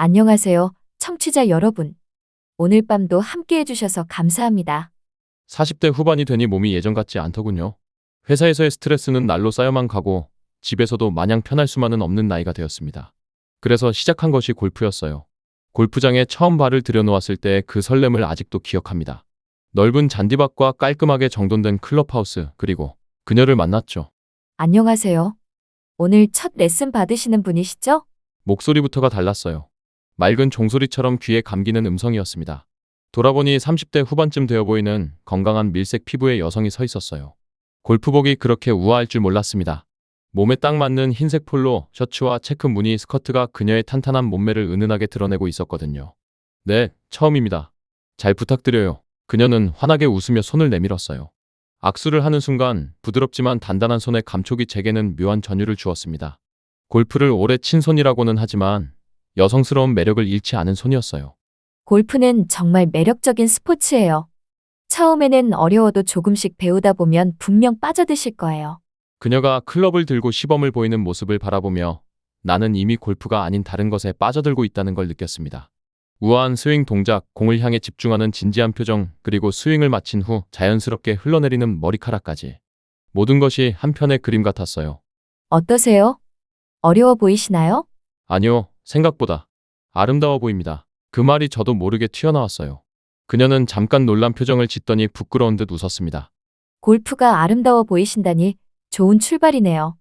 안녕하세요, 청취자 여러분. 오늘 밤도 함께 해주셔서 감사합니다. 40대 후반이 되니 몸이 예전 같지 않더군요. 회사에서의 스트레스는 날로 쌓여만 가고 집에서도 마냥 편할 수만은 없는 나이가 되었습니다. 그래서 시작한 것이 골프였어요. 골프장에 처음 발을 들여놓았을 때 그 설렘을 아직도 기억합니다. 넓은 잔디밭과 깔끔하게 정돈된 클럽하우스, 그리고 그녀를 만났죠. 안녕하세요. 오늘 첫 레슨 받으시는 분이시죠? 목소리부터가 달랐어요. 맑은 종소리처럼 귀에 감기는 음성이었습니다. 돌아보니 30대 후반쯤 되어 보이는 건강한 밀색 피부의 여성이 서 있었어요. 골프복이 그렇게 우아할 줄 몰랐습니다. 몸에 딱 맞는 흰색 폴로 셔츠와 체크 무늬 스커트가 그녀의 탄탄한 몸매를 은은하게 드러내고 있었거든요. 네, 처음입니다. 잘 부탁드려요. 그녀는 환하게 웃으며 손을 내밀었어요. 악수를 하는 순간 부드럽지만 단단한 손의 감촉이 제게는 묘한 전율을 주었습니다. 골프를 오래 친 손이라고는 하지만 여성스러운 매력을 잃지 않은 손이었어요. 골프는 정말 매력적인 스포츠예요. 처음에는 어려워도 조금씩 배우다 보면 분명 빠져드실 거예요. 그녀가 클럽을 들고 시범을 보이는 모습을 바라보며 나는 이미 골프가 아닌 다른 것에 빠져들고 있다는 걸 느꼈습니다. 우아한 스윙 동작, 공을 향해 집중하는 진지한 표정, 그리고 스윙을 마친 후 자연스럽게 흘러내리는 머리카락까지. 모든 것이 한 편의 그림 같았어요. 어떠세요? 어려워 보이시나요? 아니요, 생각보다 아름다워 보입니다. 그 말이 저도 모르게 튀어나왔어요. 그녀는 잠깐 놀란 표정을 짓더니 부끄러운 듯 웃었습니다. 골프가 아름다워 보이신다니 좋은 출발이네요.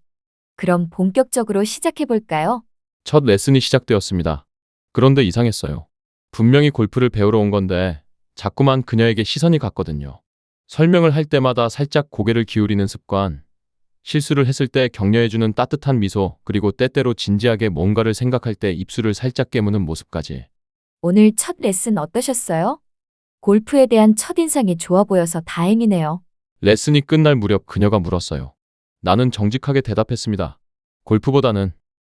그럼 본격적으로 시작해 볼까요? 첫 레슨이 시작되었습니다. 그런데 이상했어요. 분명히 골프를 배우러 온 건데 자꾸만 그녀에게 시선이 갔거든요. 설명을 할 때마다 살짝 고개를 기울이는 습관, 실수를 했을 때 격려해주는 따뜻한 미소, 그리고 때때로 진지하게 뭔가를 생각할 때 입술을 살짝 깨무는 모습까지. 오늘 첫 레슨 어떠셨어요? 골프에 대한 첫인상이 좋아 보여서 다행이네요. 레슨이 끝날 무렵 그녀가 물었어요. 나는 정직하게 대답했습니다. 골프보다는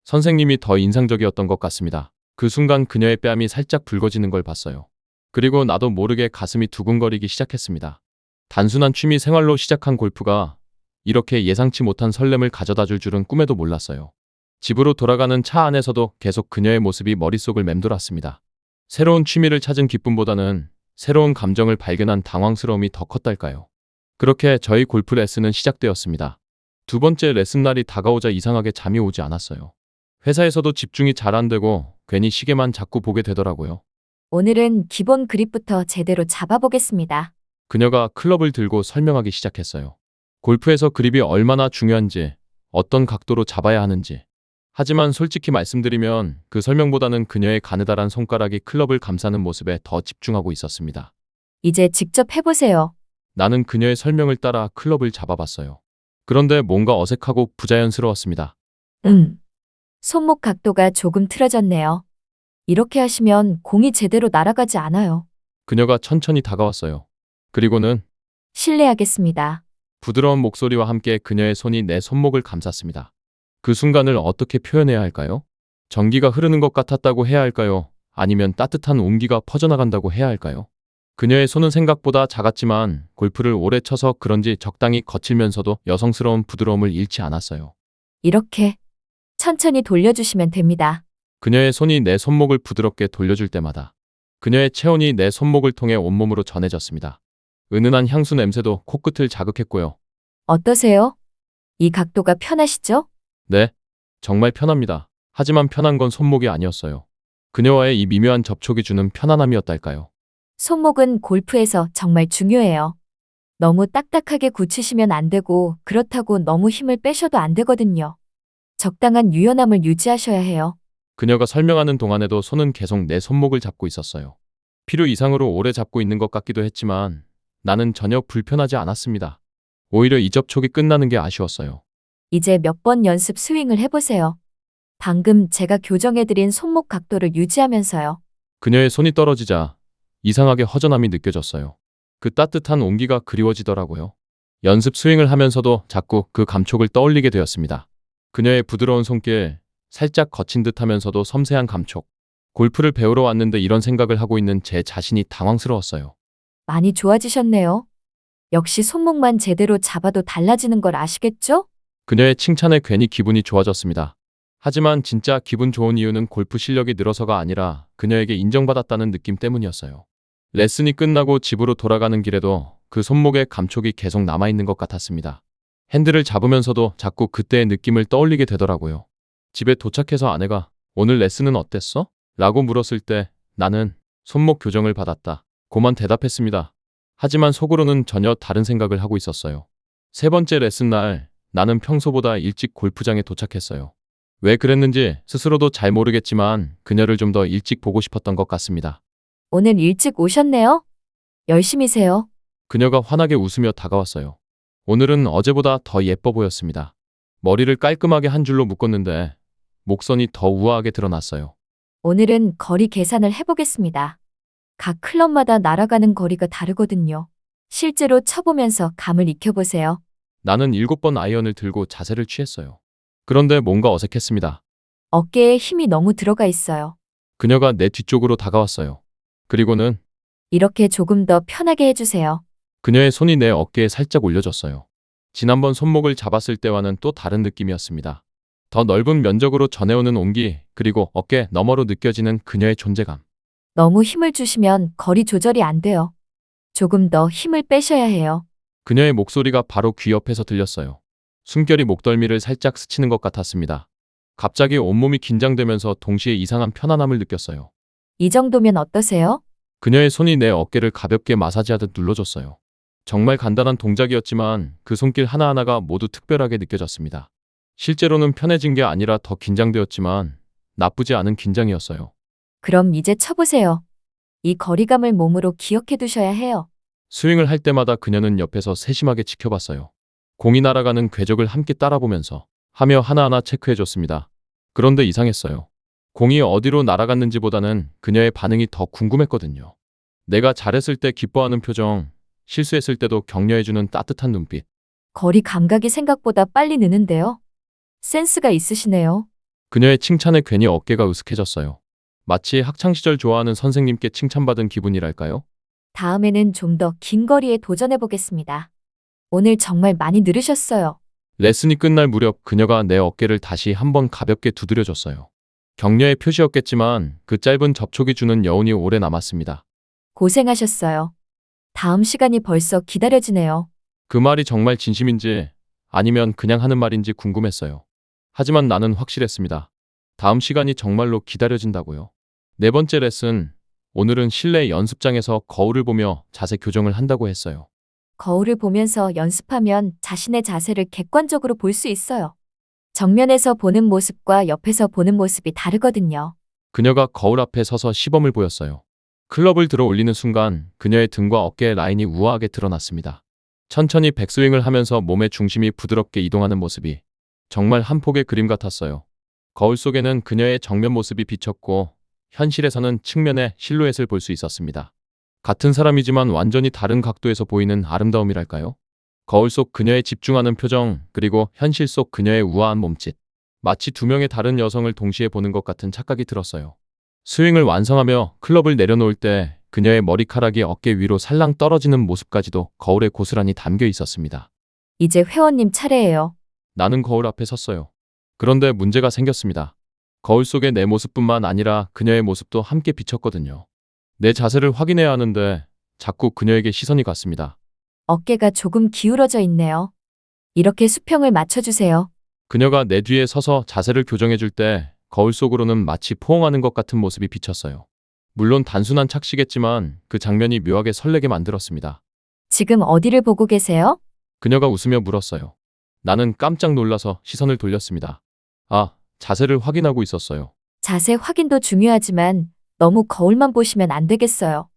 선생님이 더 인상적이었던 것 같습니다. 그 순간 그녀의 뺨이 살짝 붉어지는 걸 봤어요. 그리고 나도 모르게 가슴이 두근거리기 시작했습니다. 단순한 취미 생활로 시작한 골프가 이렇게 예상치 못한 설렘을 가져다 줄 줄은 꿈에도 몰랐어요. 집으로 돌아가는 차 안에서도 계속 그녀의 모습이 머릿속을 맴돌았습니다. 새로운 취미를 찾은 기쁨보다는 새로운 감정을 발견한 당황스러움이 더 컸달까요. 그렇게 저희 골프 레슨은 시작되었습니다. 두 번째 레슨 날이 다가오자 이상하게 잠이 오지 않았어요. 회사에서도 집중이 잘 안 되고 괜히 시계만 자꾸 보게 되더라고요. 오늘은 기본 그립부터 제대로 잡아보겠습니다. 그녀가 클럽을 들고 설명하기 시작했어요. 골프에서 그립이 얼마나 중요한지, 어떤 각도로 잡아야 하는지. 하지만 솔직히 말씀드리면 그 설명보다는 그녀의 가느다란 손가락이 클럽을 감싸는 모습에 더 집중하고 있었습니다. 이제 직접 해보세요. 나는 그녀의 설명을 따라 클럽을 잡아봤어요. 그런데 뭔가 어색하고 부자연스러웠습니다. 손목 각도가 조금 틀어졌네요. 이렇게 하시면 공이 제대로 날아가지 않아요. 그녀가 천천히 다가왔어요. 그리고는 실례하겠습니다. 부드러운 목소리와 함께 그녀의 손이 내 손목을 감쌌습니다. 그 순간을 어떻게 표현해야 할까요? 전기가 흐르는 것 같았다고 해야 할까요? 아니면 따뜻한 온기가 퍼져나간다고 해야 할까요? 그녀의 손은 생각보다 작았지만 골프를 오래 쳐서 그런지 적당히 거칠면서도 여성스러운 부드러움을 잃지 않았어요. 이렇게 천천히 돌려주시면 됩니다. 그녀의 손이 내 손목을 부드럽게 돌려줄 때마다 그녀의 체온이 내 손목을 통해 온몸으로 전해졌습니다. 은은한 향수 냄새도 코끝을 자극했고요. 어떠세요? 이 각도가 편하시죠? 네, 정말 편합니다. 하지만 편한 건 손목이 아니었어요. 그녀와의 이 미묘한 접촉이 주는 편안함이었달까요. 손목은 골프에서 정말 중요해요. 너무 딱딱하게 굳히시면 안 되고 그렇다고 너무 힘을 빼셔도 안 되거든요. 적당한 유연함을 유지하셔야 해요. 그녀가 설명하는 동안에도 손은 계속 내 손목을 잡고 있었어요. 필요 이상으로 오래 잡고 있는 것 같기도 했지만 나는 전혀 불편하지 않았습니다. 오히려 이 접촉이 끝나는 게 아쉬웠어요. 이제 몇 번 연습 스윙을 해보세요. 방금 제가 교정해드린 손목 각도를 유지하면서요. 그녀의 손이 떨어지자 이상하게 허전함이 느껴졌어요. 그 따뜻한 온기가 그리워지더라고요. 연습 스윙을 하면서도 자꾸 그 감촉을 떠올리게 되었습니다. 그녀의 부드러운 손길, 살짝 거친 듯 하면서도 섬세한 감촉. 골프를 배우러 왔는데 이런 생각을 하고 있는 제 자신이 당황스러웠어요. 많이 좋아지셨네요. 역시 손목만 제대로 잡아도 달라지는 걸 아시겠죠? 그녀의 칭찬에 괜히 기분이 좋아졌습니다. 하지만 진짜 기분 좋은 이유는 골프 실력이 늘어서가 아니라 그녀에게 인정받았다는 느낌 때문이었어요. 레슨이 끝나고 집으로 돌아가는 길에도 그 손목에 감촉이 계속 남아있는 것 같았습니다. 핸들을 잡으면서도 자꾸 그때의 느낌을 떠올리게 되더라고요. 집에 도착해서 아내가 오늘 레슨은 어땠어? 라고 물었을 때 나는 손목 교정을 받았다. 고만 대답했습니다. 하지만 속으로는 전혀 다른 생각을 하고 있었어요. 세 번째 레슨 날 나는 평소보다 일찍 골프장에 도착했어요. 왜 그랬는지 스스로도 잘 모르겠지만 그녀를 좀 더 일찍 보고 싶었던 것 같습니다. 오늘 일찍 오셨네요? 열심히세요. 그녀가 환하게 웃으며 다가왔어요. 오늘은 어제보다 더 예뻐 보였습니다. 머리를 깔끔하게 한 줄로 묶었는데 목선이 더 우아하게 드러났어요. 오늘은 거리 계산을 해보겠습니다. 각 클럽마다 날아가는 거리가 다르거든요. 실제로 쳐보면서 감을 익혀보세요. 나는 7번 아이언을 들고 자세를 취했어요. 그런데 뭔가 어색했습니다. 어깨에 힘이 너무 들어가 있어요. 그녀가 내 뒤쪽으로 다가왔어요. 그리고는 이렇게 조금 더 편하게 해주세요. 그녀의 손이 내 어깨에 살짝 올려졌어요. 지난번 손목을 잡았을 때와는 또 다른 느낌이었습니다. 더 넓은 면적으로 전해오는 온기, 그리고 어깨 너머로 느껴지는 그녀의 존재감. 너무 힘을 주시면 거리 조절이 안 돼요. 조금 더 힘을 빼셔야 해요. 그녀의 목소리가 바로 귀 옆에서 들렸어요. 숨결이 목덜미를 살짝 스치는 것 같았습니다. 갑자기 온몸이 긴장되면서 동시에 이상한 편안함을 느꼈어요. 이 정도면 어떠세요? 그녀의 손이 내 어깨를 가볍게 마사지하듯 눌러줬어요. 정말 간단한 동작이었지만 그 손길 하나하나가 모두 특별하게 느껴졌습니다. 실제로는 편해진 게 아니라 더 긴장되었지만 나쁘지 않은 긴장이었어요. 그럼 이제 쳐보세요. 이 거리감을 몸으로 기억해 두셔야 해요. 스윙을 할 때마다 그녀는 옆에서 세심하게 지켜봤어요. 공이 날아가는 궤적을 함께 따라보면서 하며 하나하나 체크해줬습니다. 그런데 이상했어요. 공이 어디로 날아갔는지보다는 그녀의 반응이 더 궁금했거든요. 내가 잘했을 때 기뻐하는 표정, 실수했을 때도 격려해주는 따뜻한 눈빛. 거리 감각이 생각보다 빨리 느는데요. 센스가 있으시네요. 그녀의 칭찬에 괜히 어깨가 으쓱해졌어요. 마치 학창시절 좋아하는 선생님께 칭찬받은 기분이랄까요? 다음에는 좀 더 긴 거리에 도전해 보겠습니다. 오늘 정말 많이 늘으셨어요. 레슨이 끝날 무렵 그녀가 내 어깨를 다시 한번 가볍게 두드려줬어요. 격려의 표시였겠지만 그 짧은 접촉이 주는 여운이 오래 남았습니다. 고생하셨어요. 다음 시간이 벌써 기다려지네요. 그 말이 정말 진심인지 아니면 그냥 하는 말인지 궁금했어요. 하지만 나는 확실했습니다. 다음 시간이 정말로 기다려진다고요. 네 번째 레슨, 오늘은 실내 연습장에서 거울을 보며 자세 교정을 한다고 했어요. 거울을 보면서 연습하면 자신의 자세를 객관적으로 볼 수 있어요. 정면에서 보는 모습과 옆에서 보는 모습이 다르거든요. 그녀가 거울 앞에 서서 시범을 보였어요. 클럽을 들어 올리는 순간 그녀의 등과 어깨의 라인이 우아하게 드러났습니다. 천천히 백스윙을 하면서 몸의 중심이 부드럽게 이동하는 모습이 정말 한 폭의 그림 같았어요. 거울 속에는 그녀의 정면 모습이 비쳤고 현실에서는 측면의 실루엣을 볼 수 있었습니다. 같은 사람이지만 완전히 다른 각도에서 보이는 아름다움이랄까요? 거울 속 그녀의 집중하는 표정, 그리고 현실 속 그녀의 우아한 몸짓. 마치 두 명의 다른 여성을 동시에 보는 것 같은 착각이 들었어요. 스윙을 완성하며 클럽을 내려놓을 때 그녀의 머리카락이 어깨 위로 살랑 떨어지는 모습까지도 거울에 고스란히 담겨 있었습니다. 이제 회원님 차례예요. 나는 거울 앞에 섰어요. 그런데 문제가 생겼습니다. 거울 속의 내 모습뿐만 아니라 그녀의 모습도 함께 비쳤거든요. 내 자세를 확인해야 하는데 자꾸 그녀에게 시선이 갔습니다. 어깨가 조금 기울어져 있네요. 이렇게 수평을 맞춰주세요. 그녀가 내 뒤에 서서 자세를 교정해줄 때 거울 속으로는 마치 포옹하는 것 같은 모습이 비쳤어요. 물론 단순한 착시겠지만 그 장면이 묘하게 설레게 만들었습니다. 지금 어디를 보고 계세요? 그녀가 웃으며 물었어요. 나는 깜짝 놀라서 시선을 돌렸습니다. 아, 자세를 확인하고 있었어요. 자세 확인도 중요하지만 너무 거울만 보시면 안 되겠어요.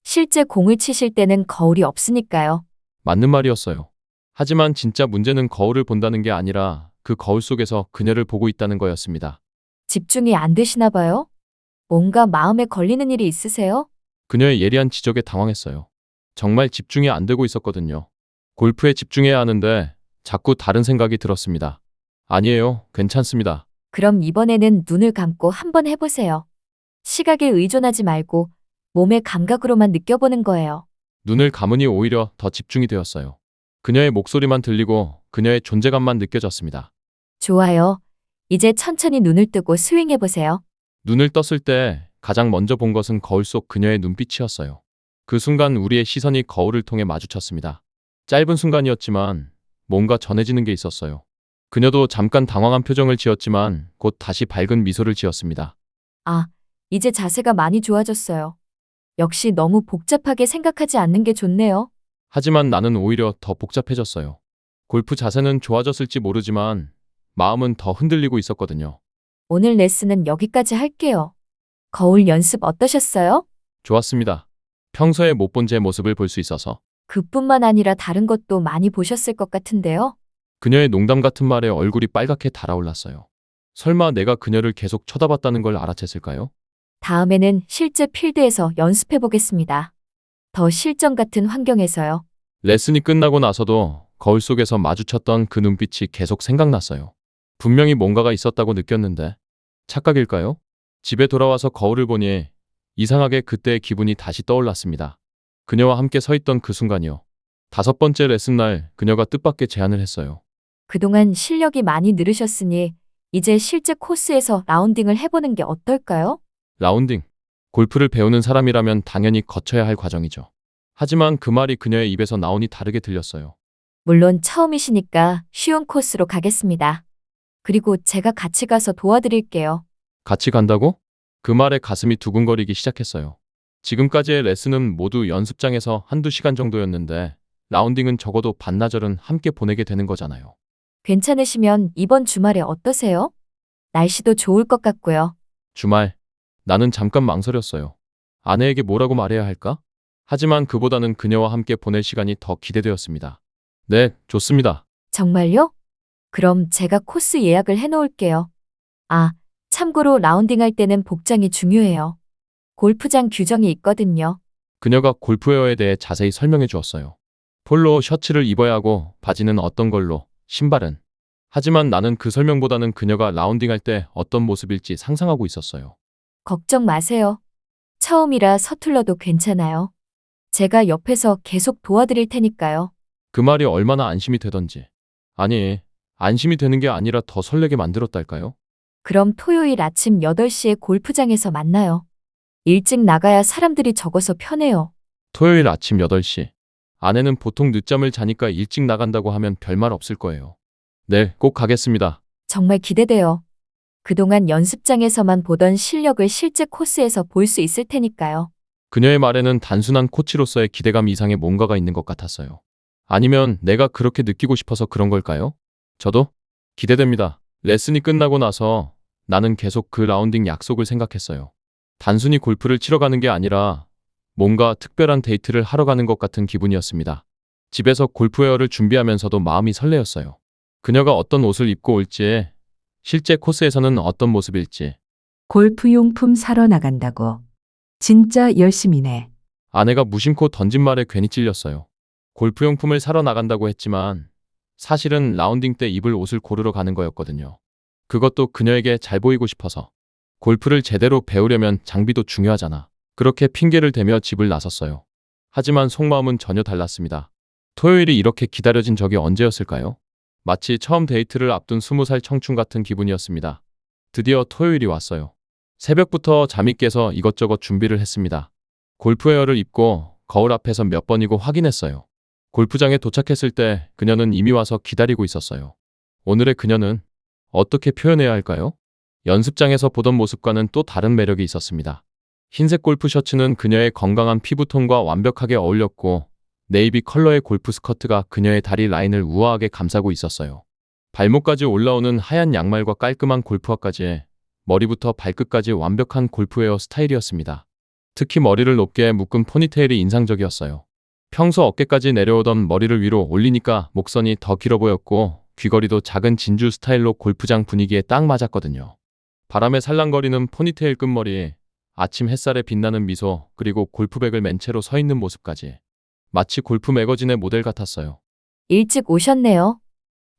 실제 공을 치실 때는 거울이 없으니까요. 맞는 말이었어요. 하지만 진짜 문제는 거울을 본다는 게 아니라 그 거울 속에서 그녀를 보고 있다는 거였습니다. 집중이 안 되시나 봐요? 뭔가 마음에 걸리는 일이 있으세요? 그녀의 예리한 지적에 당황했어요. 정말 집중이 안 되고 있었거든요. 골프에 집중해야 하는데 자꾸 다른 생각이 들었습니다. 아니에요, 괜찮습니다. 그럼 이번에는 눈을 감고 한번 해보세요. 시각에 의존하지 말고 몸의 감각으로만 느껴보는 거예요. 눈을 감으니 오히려 더 집중이 되었어요. 그녀의 목소리만 들리고 그녀의 존재감만 느껴졌습니다. 좋아요. 이제 천천히 눈을 뜨고 스윙해보세요. 눈을 떴을 때 가장 먼저 본 것은 거울 속 그녀의 눈빛이었어요. 그 순간 우리의 시선이 거울을 통해 마주쳤습니다. 짧은 순간이었지만 뭔가 전해지는 게 있었어요. 그녀도 잠깐 당황한 표정을 지었지만 곧 다시 밝은 미소를 지었습니다. 아, 이제 자세가 많이 좋아졌어요. 역시 너무 복잡하게 생각하지 않는 게 좋네요. 하지만 나는 오히려 더 복잡해졌어요. 골프 자세는 좋아졌을지 모르지만 마음은 더 흔들리고 있었거든요. 오늘 레슨은 여기까지 할게요. 거울 연습 어떠셨어요? 좋았습니다. 평소에 못 본 제 모습을 볼 수 있어서 그뿐만 아니라 다른 것도 많이 보셨을 것 같은데요. 그녀의 농담 같은 말에 얼굴이 빨갛게 달아올랐어요. 설마 내가 그녀를 계속 쳐다봤다는 걸 알아챘을까요? 다음에는 실제 필드에서 연습해 보겠습니다. 더 실전 같은 환경에서요. 레슨이 끝나고 나서도 거울 속에서 마주쳤던 그 눈빛이 계속 생각났어요. 분명히 뭔가가 있었다고 느꼈는데 착각일까요? 집에 돌아와서 거울을 보니 이상하게 그때의 기분이 다시 떠올랐습니다. 그녀와 함께 서 있던 그 순간이요. 5번째 레슨 날 그녀가 뜻밖의 제안을 했어요. 그동안 실력이 많이 늘으셨으니 이제 실제 코스에서 라운딩을 해보는 게 어떨까요? 라운딩. 골프를 배우는 사람이라면 당연히 거쳐야 할 과정이죠. 하지만 그 말이 그녀의 입에서 나오니 다르게 들렸어요. 물론 처음이시니까 쉬운 코스로 가겠습니다. 그리고 제가 같이 가서 도와드릴게요. 같이 간다고? 그 말에 가슴이 두근거리기 시작했어요. 지금까지의 레슨은 모두 연습장에서 한두 시간 정도였는데 라운딩은 적어도 반나절은 함께 보내게 되는 거잖아요. 괜찮으시면 이번 주말에 어떠세요? 날씨도 좋을 것 같고요. 주말. 나는 잠깐 망설였어요. 아내에게 뭐라고 말해야 할까? 하지만 그보다는 그녀와 함께 보낼 시간이 더 기대되었습니다. 네, 좋습니다. 정말요? 그럼 제가 코스 예약을 해놓을게요. 아, 참고로 라운딩 할 때는 복장이 중요해요. 골프장 규정이 있거든요. 그녀가 골프웨어에 대해 자세히 설명해 주었어요. 폴로 셔츠를 입어야 하고 바지는 어떤 걸로, 신발은. 하지만 나는 그 설명보다는 그녀가 라운딩 할 때 어떤 모습일지 상상하고 있었어요. 걱정 마세요. 처음이라 서툴러도 괜찮아요. 제가 옆에서 계속 도와드릴 테니까요. 그 말이 얼마나 안심이 되던지. 아니, 안심이 되는 게 아니라 더 설레게 만들었달까요? 그럼 토요일 아침 8시에 골프장에서 만나요. 일찍 나가야 사람들이 적어서 편해요. 토요일 아침 8시. 아내는 보통 늦잠을 자니까 일찍 나간다고 하면 별말 없을 거예요. 네, 꼭 가겠습니다. 정말 기대돼요. 그동안 연습장에서만 보던 실력을 실제 코스에서 볼 수 있을 테니까요. 그녀의 말에는 단순한 코치로서의 기대감 이상의 뭔가가 있는 것 같았어요. 아니면 내가 그렇게 느끼고 싶어서 그런 걸까요? 저도 기대됩니다. 레슨이 끝나고 나서 나는 계속 그 라운딩 약속을 생각했어요. 단순히 골프를 치러 가는 게 아니라 뭔가 특별한 데이트를 하러 가는 것 같은 기분이었습니다. 집에서 골프웨어를 준비하면서도 마음이 설레었어요. 그녀가 어떤 옷을 입고 올지, 실제 코스에서는 어떤 모습일지. 골프용품 사러 나간다고. 진짜 열심히네. 아내가 무심코 던진 말에 괜히 찔렸어요. 골프용품을 사러 나간다고 했지만 사실은 라운딩 때 입을 옷을 고르러 가는 거였거든요. 그것도 그녀에게 잘 보이고 싶어서. 골프를 제대로 배우려면 장비도 중요하잖아. 그렇게 핑계를 대며 집을 나섰어요. 하지만 속마음은 전혀 달랐습니다. 토요일이 이렇게 기다려진 적이 언제였을까요? 마치 처음 데이트를 앞둔 20살 청춘 같은 기분이었습니다. 드디어 토요일이 왔어요. 새벽부터 잠이 깨서 이것저것 준비를 했습니다. 골프웨어를 입고 거울 앞에서 몇 번이고 확인했어요. 골프장에 도착했을 때 그녀는 이미 와서 기다리고 있었어요. 오늘의 그녀는 어떻게 표현해야 할까요? 연습장에서 보던 모습과는 또 다른 매력이 있었습니다. 흰색 골프 셔츠는 그녀의 건강한 피부톤과 완벽하게 어울렸고 네이비 컬러의 골프 스커트가 그녀의 다리 라인을 우아하게 감싸고 있었어요. 발목까지 올라오는 하얀 양말과 깔끔한 골프화까지 머리부터 발끝까지 완벽한 골프웨어 스타일이었습니다. 특히 머리를 높게 묶은 포니테일이 인상적이었어요. 평소 어깨까지 내려오던 머리를 위로 올리니까 목선이 더 길어 보였고 귀걸이도 작은 진주 스타일로 골프장 분위기에 딱 맞았거든요. 바람에 살랑거리는 포니테일 끝머리, 아침 햇살에 빛나는 미소, 그리고 골프백을 맨 채로 서 있는 모습까지. 마치 골프 매거진의 모델 같았어요. 일찍 오셨네요.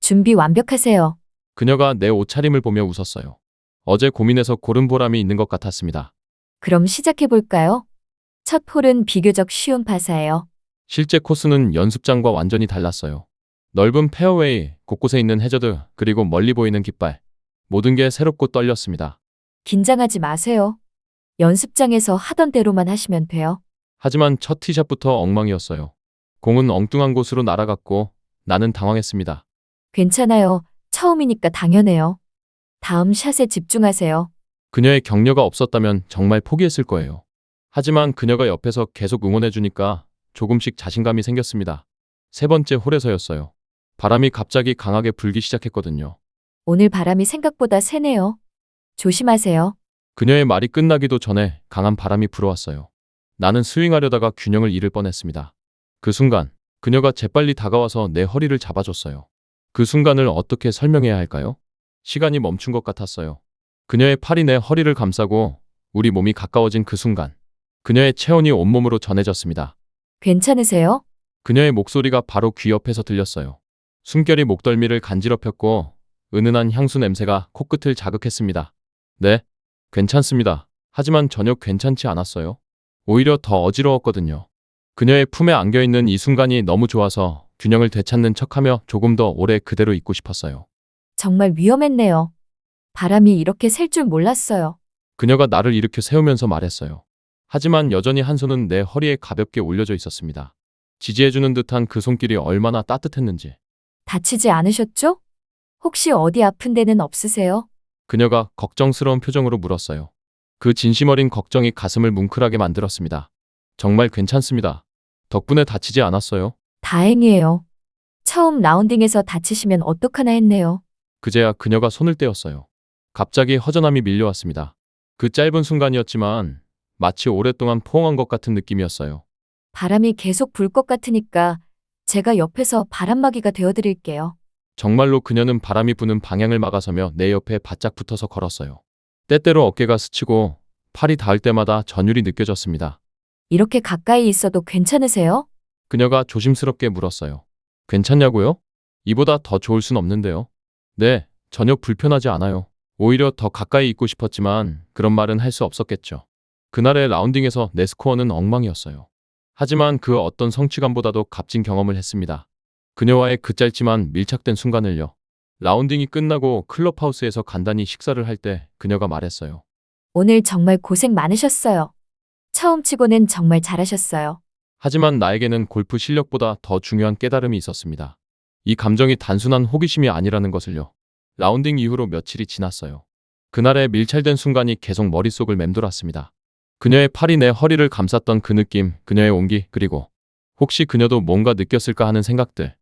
준비 완벽하세요. 그녀가 내 옷차림을 보며 웃었어요. 어제 고민해서 고른 보람이 있는 것 같았습니다. 그럼 시작해볼까요? 첫 홀은 비교적 쉬운 파사예요. 실제 코스는 연습장과 완전히 달랐어요. 넓은 페어웨이, 곳곳에 있는 해저드, 그리고 멀리 보이는 깃발. 모든 게 새롭고 떨렸습니다. 긴장하지 마세요. 연습장에서 하던 대로만 하시면 돼요. 하지만 첫 티샷부터 엉망이었어요. 공은 엉뚱한 곳으로 날아갔고 나는 당황했습니다. 괜찮아요. 처음이니까 당연해요. 다음 샷에 집중하세요. 그녀의 격려가 없었다면 정말 포기했을 거예요. 하지만 그녀가 옆에서 계속 응원해주니까 조금씩 자신감이 생겼습니다. 세 번째 홀에서였어요. 바람이 갑자기 강하게 불기 시작했거든요. 오늘 바람이 생각보다 세네요. 조심하세요. 그녀의 말이 끝나기도 전에 강한 바람이 불어왔어요. 나는 스윙하려다가 균형을 잃을 뻔했습니다. 그 순간 그녀가 재빨리 다가와서 내 허리를 잡아줬어요. 그 순간을 어떻게 설명해야 할까요? 시간이 멈춘 것 같았어요. 그녀의 팔이 내 허리를 감싸고 우리 몸이 가까워진 그 순간 그녀의 체온이 온몸으로 전해졌습니다. 괜찮으세요? 그녀의 목소리가 바로 귀 옆에서 들렸어요. 숨결이 목덜미를 간지럽혔고 은은한 향수 냄새가 코끝을 자극했습니다. 네, 괜찮습니다. 하지만 전혀 괜찮지 않았어요. 오히려 더 어지러웠거든요. 그녀의 품에 안겨있는 이 순간이 너무 좋아서 균형을 되찾는 척하며 조금 더 오래 그대로 있고 싶었어요. 정말 위험했네요. 바람이 이렇게 셀 줄 몰랐어요. 그녀가 나를 일으켜 세우면서 말했어요. 하지만 여전히 한 손은 내 허리에 가볍게 올려져 있었습니다. 지지해주는 듯한 그 손길이 얼마나 따뜻했는지. 다치지 않으셨죠? 혹시 어디 아픈 데는 없으세요? 그녀가 걱정스러운 표정으로 물었어요. 그 진심 어린 걱정이 가슴을 뭉클하게 만들었습니다. 정말 괜찮습니다. 덕분에 다치지 않았어요. 다행이에요. 처음 라운딩에서 다치시면 어떡하나 했네요. 그제야 그녀가 손을 떼었어요. 갑자기 허전함이 밀려왔습니다. 그 짧은 순간이었지만 마치 오랫동안 포옹한 것 같은 느낌이었어요. 바람이 계속 불 것 같으니까 제가 옆에서 바람막이가 되어드릴게요. 정말로 그녀는 바람이 부는 방향을 막아서며 내 옆에 바짝 붙어서 걸었어요. 때때로 어깨가 스치고 팔이 닿을 때마다 전율이 느껴졌습니다. 이렇게 가까이 있어도 괜찮으세요? 그녀가 조심스럽게 물었어요. 괜찮냐고요? 이보다 더 좋을 순 없는데요. 네, 전혀 불편하지 않아요. 오히려 더 가까이 있고 싶었지만 그런 말은 할 수 없었겠죠. 그날의 라운딩에서 내 스코어는 엉망이었어요. 하지만 그 어떤 성취감보다도 값진 경험을 했습니다. 그녀와의 그 짧지만 밀착된 순간을요. 라운딩이 끝나고 클럽하우스에서 간단히 식사를 할 때 그녀가 말했어요. 오늘 정말 고생 많으셨어요. 처음 치고는 정말 잘하셨어요. 하지만 나에게는 골프 실력보다 더 중요한 깨달음이 있었습니다. 이 감정이 단순한 호기심이 아니라는 것을요. 라운딩 이후로 며칠이 지났어요. 그날의 밀착된 순간이 계속 머릿속을 맴돌았습니다. 그녀의 팔이 내 허리를 감쌌던 그 느낌, 그녀의 온기, 그리고 혹시 그녀도 뭔가 느꼈을까 하는 생각들.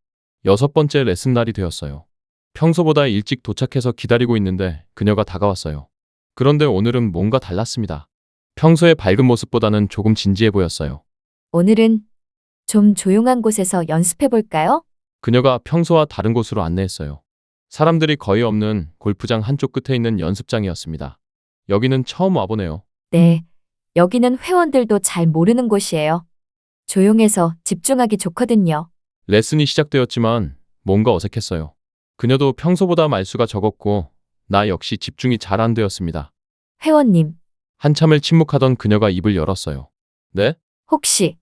6번째 레슨 날이 되었어요. 평소보다 일찍 도착해서 기다리고 있는데 그녀가 다가왔어요. 그런데 오늘은 뭔가 달랐습니다. 평소의 밝은 모습보다는 조금 진지해 보였어요. 오늘은 좀 조용한 곳에서 연습해 볼까요? 그녀가 평소와 다른 곳으로 안내했어요. 사람들이 거의 없는 골프장 한쪽 끝에 있는 연습장이었습니다. 여기는 처음 와보네요. 네. 여기는 회원들도 잘 모르는 곳이에요. 조용해서 집중하기 좋거든요. 레슨이 시작되었지만 뭔가 어색했어요. 그녀도 평소보다 말수가 적었고 나 역시 집중이 잘 안 되었습니다. 회원님, 한참을 침묵하던 그녀가 입을 열었어요. 네? 혹시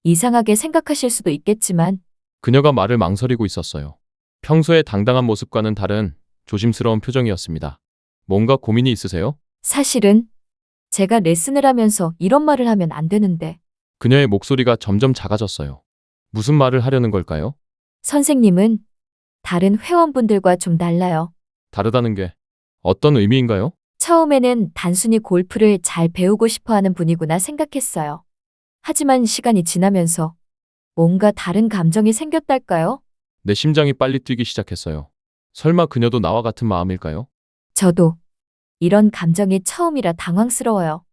이상하게 생각하실 수도 있겠지만 그녀가 말을 망설이고 있었어요. 평소의 당당한 모습과는 다른 조심스러운 표정이었습니다. 뭔가 고민이 있으세요? 사실은 제가 레슨을 하면서 이런 말을 하면 안 되는데 그녀의 목소리가 점점 작아졌어요. 무슨 말을 하려는 걸까요? 선생님은 다른 회원분들과 좀 달라요. 다르다는 게 어떤 의미인가요? 처음에는 단순히 골프를 잘 배우고 싶어 하는 분이구나 생각했어요. 하지만 시간이 지나면서 뭔가 다른 감정이 생겼달까요? 내 심장이 빨리 뛰기 시작했어요. 설마 그녀도 나와 같은 마음일까요? 저도 이런 감정이 처음이라 당황스러워요.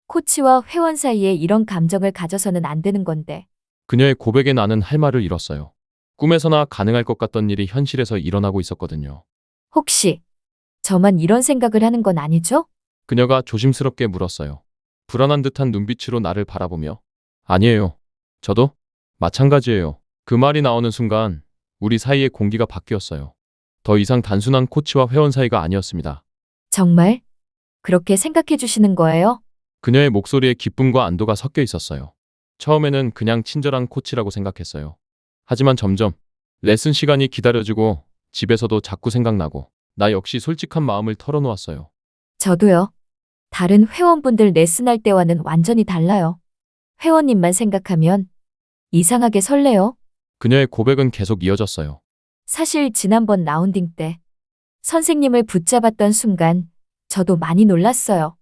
코치와 회원 사이에 이런 감정을 가져서는 안 되는 건데. 그녀의 고백에 나는 할 말을 잃었어요. 꿈에서나 가능할 것 같던 일이 현실에서 일어나고 있었거든요. 혹시 저만 이런 생각을 하는 건 아니죠? 그녀가 조심스럽게 물었어요. 불안한 듯한 눈빛으로 나를 바라보며. 아니에요. 저도 마찬가지예요. 그 말이 나오는 순간 우리 사이의 공기가 바뀌었어요. 더 이상 단순한 코치와 회원 사이가 아니었습니다. 정말 그렇게 생각해 주시는 거예요? 그녀의 목소리에 기쁨과 안도가 섞여 있었어요. 처음에는 그냥 친절한 코치라고 생각했어요. 하지만 점점 레슨 시간이 기다려지고 집에서도 자꾸 생각나고 나 역시 솔직한 마음을 털어놓았어요. 저도요. 다른 회원분들 레슨할 때와는 완전히 달라요. 회원님만 생각하면 이상하게 설레요. 그녀의 고백은 계속 이어졌어요. 사실 지난번 라운딩 때 선생님을 붙잡았던 순간 저도 많이 놀랐어요.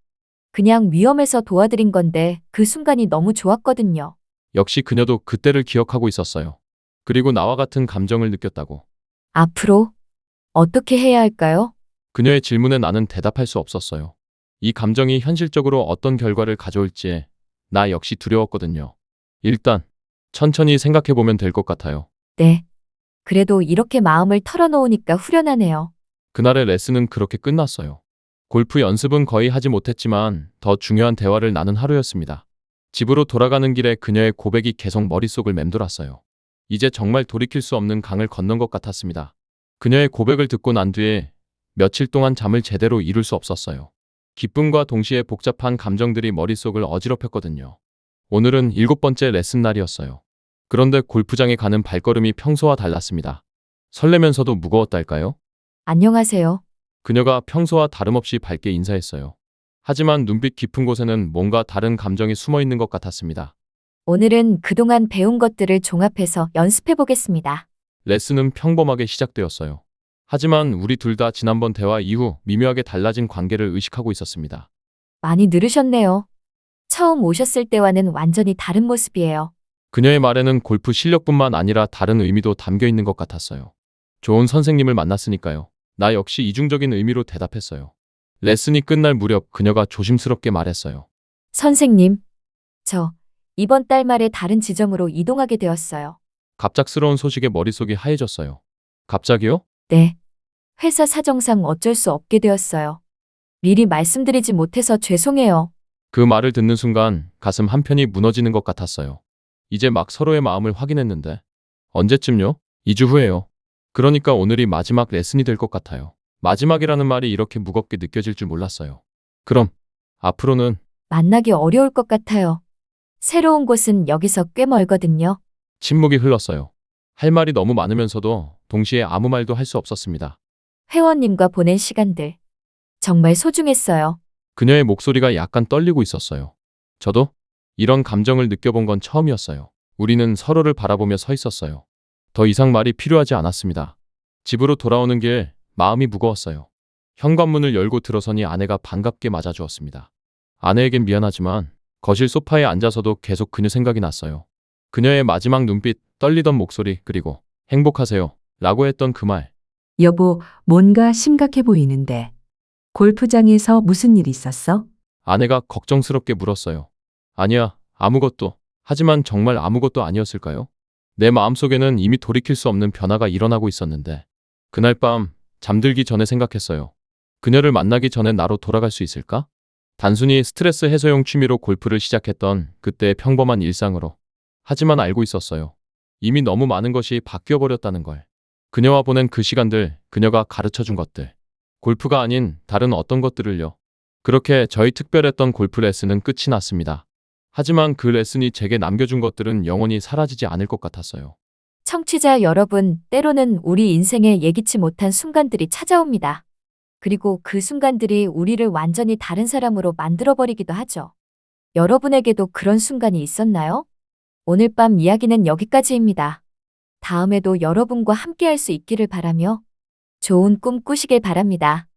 그냥 위험해서 도와드린 건데 그 순간이 너무 좋았거든요. 역시 그녀도 그때를 기억하고 있었어요. 그리고 나와 같은 감정을 느꼈다고. 앞으로 어떻게 해야 할까요? 그녀의 질문에 나는 대답할 수 없었어요. 이 감정이 현실적으로 어떤 결과를 가져올지 나 역시 두려웠거든요. 일단 천천히 생각해보면 될 것 같아요. 네. 그래도 이렇게 마음을 털어놓으니까 후련하네요. 그날의 레슨은 그렇게 끝났어요. 골프 연습은 거의 하지 못했지만 더 중요한 대화를 나눈 하루였습니다. 집으로 돌아가는 길에 그녀의 고백이 계속 머릿속을 맴돌았어요. 이제 정말 돌이킬 수 없는 강을 건넌 것 같았습니다. 그녀의 고백을 듣고 난 뒤에 며칠 동안 잠을 제대로 이룰 수 없었어요. 기쁨과 동시에 복잡한 감정들이 머릿속을 어지럽혔거든요. 오늘은 7번째 레슨 날이었어요. 그런데 골프장에 가는 발걸음이 평소와 달랐습니다. 설레면서도 무거웠달까요? 안녕하세요. 그녀가 평소와 다름없이 밝게 인사했어요. 하지만 눈빛 깊은 곳에는 뭔가 다른 감정이 숨어 있는 것 같았습니다. 오늘은 그동안 배운 것들을 종합해서 연습해 보겠습니다. 레슨은 평범하게 시작되었어요. 하지만 우리 둘 다 지난번 대화 이후 미묘하게 달라진 관계를 의식하고 있었습니다. 많이 늘으셨네요. 처음 오셨을 때와는 완전히 다른 모습이에요. 그녀의 말에는 골프 실력뿐만 아니라 다른 의미도 담겨 있는 것 같았어요. 좋은 선생님을 만났으니까요. 나 역시 이중적인 의미로 대답했어요. 레슨이 끝날 무렵 그녀가 조심스럽게 말했어요. 선생님, 저 이번 달 말에 다른 지점으로 이동하게 되었어요. 갑작스러운 소식에 머릿속이 하얘졌어요. 갑자기요? 네. 회사 사정상 어쩔 수 없게 되었어요. 미리 말씀드리지 못해서 죄송해요. 그 말을 듣는 순간 가슴 한편이 무너지는 것 같았어요. 이제 막 서로의 마음을 확인했는데 언제쯤요? 2주 후에요. 그러니까 오늘이 마지막 레슨이 될 것 같아요. 마지막이라는 말이 이렇게 무겁게 느껴질 줄 몰랐어요. 그럼 앞으로는 만나기 어려울 것 같아요. 새로운 곳은 여기서 꽤 멀거든요. 침묵이 흘렀어요. 할 말이 너무 많으면서도 동시에 아무 말도 할 수 없었습니다. 회원님과 보낸 시간들 정말 소중했어요. 그녀의 목소리가 약간 떨리고 있었어요. 저도 이런 감정을 느껴본 건 처음이었어요. 우리는 서로를 바라보며 서 있었어요. 더 이상 말이 필요하지 않았습니다. 집으로 돌아오는 길 마음이 무거웠어요. 현관문을 열고 들어서니 아내가 반갑게 맞아주었습니다. 아내에겐 미안하지만 거실 소파에 앉아서도 계속 그녀 생각이 났어요. 그녀의 마지막 눈빛, 떨리던 목소리, 그리고 행복하세요 라고 했던 그 말. 여보, 뭔가 심각해 보이는데. 골프장에서 무슨 일 있었어? 아내가 걱정스럽게 물었어요. 아니야, 아무것도. 하지만 정말 아무것도 아니었을까요? 내 마음속에는 이미 돌이킬 수 없는 변화가 일어나고 있었는데 그날 밤 잠들기 전에 생각했어요. 그녀를 만나기 전에 나로 돌아갈 수 있을까? 단순히 스트레스 해소용 취미로 골프를 시작했던 그때의 평범한 일상으로. 하지만 알고 있었어요. 이미 너무 많은 것이 바뀌어 버렸다는 걸. 그녀와 보낸 그 시간들, 그녀가 가르쳐준 것들. 골프가 아닌 다른 어떤 것들을요. 그렇게 저희 특별했던 골프 레슨은 끝이 났습니다. 하지만 그 레슨이 제게 남겨준 것들은 영원히 사라지지 않을 것 같았어요. 청취자 여러분, 때로는 우리 인생에 예기치 못한 순간들이 찾아옵니다. 그리고 그 순간들이 우리를 완전히 다른 사람으로 만들어버리기도 하죠. 여러분에게도 그런 순간이 있었나요? 오늘 밤 이야기는 여기까지입니다. 다음에도 여러분과 함께할 수 있기를 바라며 좋은 꿈 꾸시길 바랍니다.